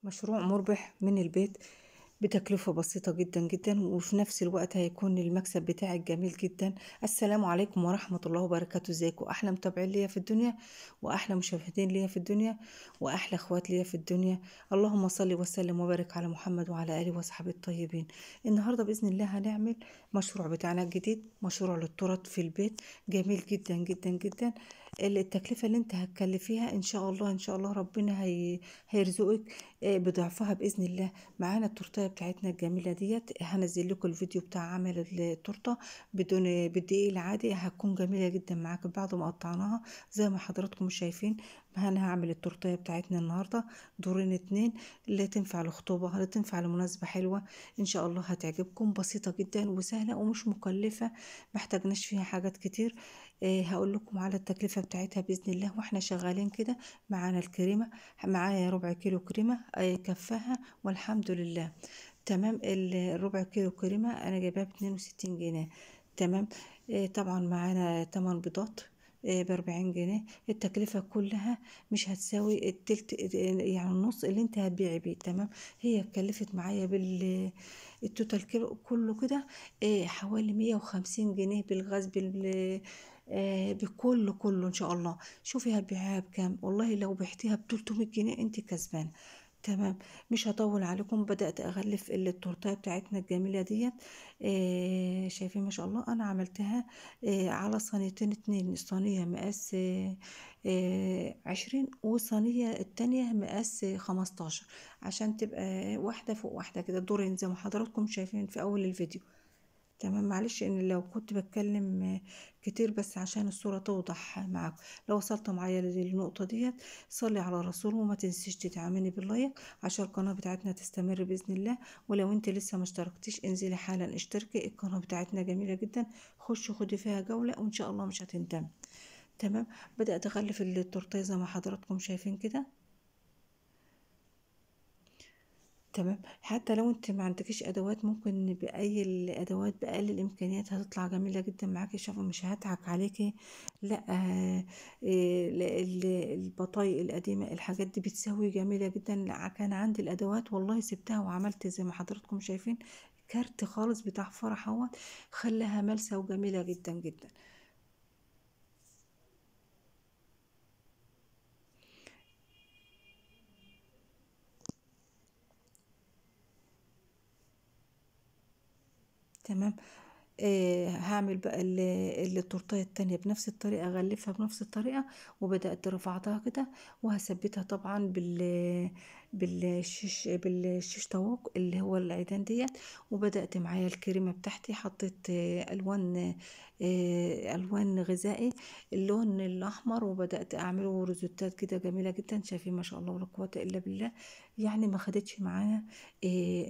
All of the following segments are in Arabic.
مشروع مربح من البيت بتكلفة بسيطة جدا جدا، وفي نفس الوقت هيكون المكسب بتاعك جميل جدا. السلام عليكم ورحمة الله وبركاته. ازيكم احلى متابعين ليا في الدنيا، واحلى مشاهدين ليا في الدنيا، واحلى اخوات ليا في الدنيا. اللهم صل وسلم وبارك على محمد وعلى اله وصحبه الطيبين. النهارده باذن الله هنعمل مشروع بتاعنا الجديد، مشروع للتورت في البيت، جميل جدا جدا جدا. التكلفة اللي انت هتكلفيها ان شاء الله ان شاء الله ربنا هيرزقك بضعفها باذن الله. معانا التورتيه بتاعتنا الجميله ديت، هنزل لكم الفيديو بتاع عمل التورته بالدقيق العادي، هتكون جميله جدا معاك بعد ما قطعناها زي ما حضراتكم شايفين. انا هعمل التورتيه بتاعتنا النهارده دورين اتنين، اللي تنفع لخطوبه، اللي تنفع لمناسبه حلوه. ان شاء الله هتعجبكم، بسيطه جدا وسهله ومش مكلفه، محتاجناش فيها حاجات كتير. هقول لكم على التكلفه بتاعتها باذن الله واحنا شغالين كده. معانا الكريمه، معايا ربع كيلو كريمة كفاها والحمد لله. تمام. الربع كيلو كريمة أنا جايباها ب62 جنيه. تمام. طبعا معانا 8 بيضات ب40 جنيه. التكلفة كلها مش هتساوي التلت، يعني النص اللي انت هتبيعي بيه. تمام. هي اتكلفت معايا التوتال كيلو كله كده حوالي 150 جنيه بالغاز بكله ان شاء الله. شوفي هتبيعيها بكام، والله لو بعتيها ب300 جنيه انت كسبانه. تمام. مش هطول عليكم، بدأت أغلف التورتاية بتاعتنا الجميلة ديت. شايفين ما شاء الله أنا عملتها على صينيتين اتنين، صينية مقاس 20، والصينية التانية مقاس 15، عشان تبقى واحدة فوق واحدة كده دورين زي ما حضراتكم شايفين في أول الفيديو. تمام. معلش ان لو كنت بتكلم كتير، بس عشان الصورة توضح معاكم. لو وصلت معايا للنقطة ديت، صلي على الرسول وما تنسيش تدعميني باللايك عشان القناة بتاعتنا تستمر بإذن الله. ولو انت لسه ما اشتركتيش انزلي حالا اشتركي، القناة بتاعتنا جميلة جدا، خشي خدي فيها جولة وان شاء الله مش هتندمي. تمام. بدأت اغلف التورتيه زي ما حضراتكم شايفين كده. تمام. حتى لو انت ما عندكيش ادوات، ممكن باي الادوات باقل الامكانيات هتطلع جميله جدا معاكي. شوفوا مش هضحك عليكي، لا البطايق القديمه الحاجات دي بتسوي جميله جدا. لا، كان عندي الادوات والله سبتها وعملت زي ما حضراتكم شايفين كارت خالص بتاع فرح اهوت، خلاها ملسه وجميله جدا جدا. تمام. هعمل بقى التورتيه التانية بنفس الطريقة، اغلفها بنفس الطريقة، وبدأت رفعتها كده وهثبتها طبعا بالشيش طاووق اللي هو العيدان ديت. وبدأت معايا الكريمة بتاعتي، حطيت ألوان غذائي، اللون الأحمر، وبدأت أعمله روزوتات كده جميلة جدا. شايفين ما شاء الله ولا قوة إلا بالله. يعني ما خدتش معانا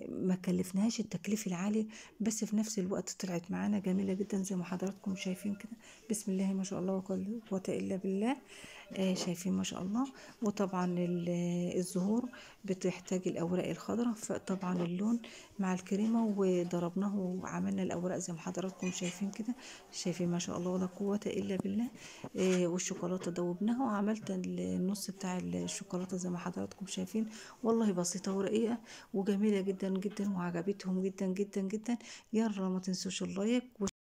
ما كلفناهاش التكليف العالي، بس في نفس الوقت طلعت معانا جميلة جدا زي ما حضراتكم شايفين كده. بسم الله ما شاء الله ولا قوة إلا بالله. شايفين ما شاء الله. وطبعا الزهور بتحتاج الأوراق الخضراء، فطبعا اللون مع الكريمة وضربناه وعملنا الأوراق زي ما حضراتكم شايفين كده. شايفين ما شاء الله ولا قوة إلا بالله. والشوكولاتة دوبناها وعملت النص بتاع الشوكولاتة زي ما حضراتكم شايفين. والله بسيطة ورقيقة وجميلة جدا جدا وعجبتهم جدا جدا جدا. يلا ما تنسوش اللايك